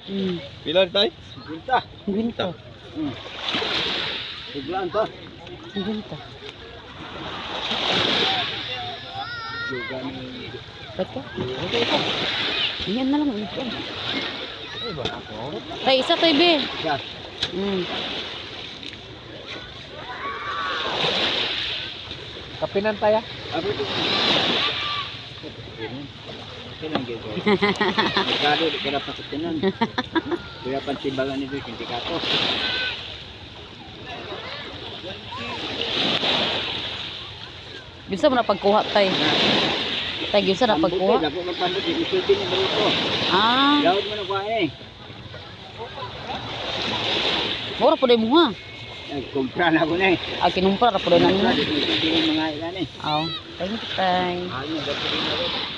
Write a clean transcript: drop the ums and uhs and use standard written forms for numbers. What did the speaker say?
Pila tay? Ginta. Ginta. Biglaan to. Ginta. Juga ni. Ba't ka? Yan na lang. Ay ba ako? Tay, isa tayo, be. Ya. Kapinan tayo. Apa itu? Kailan gitu. Merkado di kira pasutinan. Kaya pantimbangan itu sindikato. Bisa mo na pagkuha, tay. Tay, bisa na pagkuha. Dapat magpambut di isulti ni baruto. Ah, Daud mo na kuha eh. mura po mo ha. Nagkumpra na ako na eh. Kinumpra na po na Kumpra nyo. di isulti ng mga ilan eh. Thank you, tay. Ayun, dapat din na rin.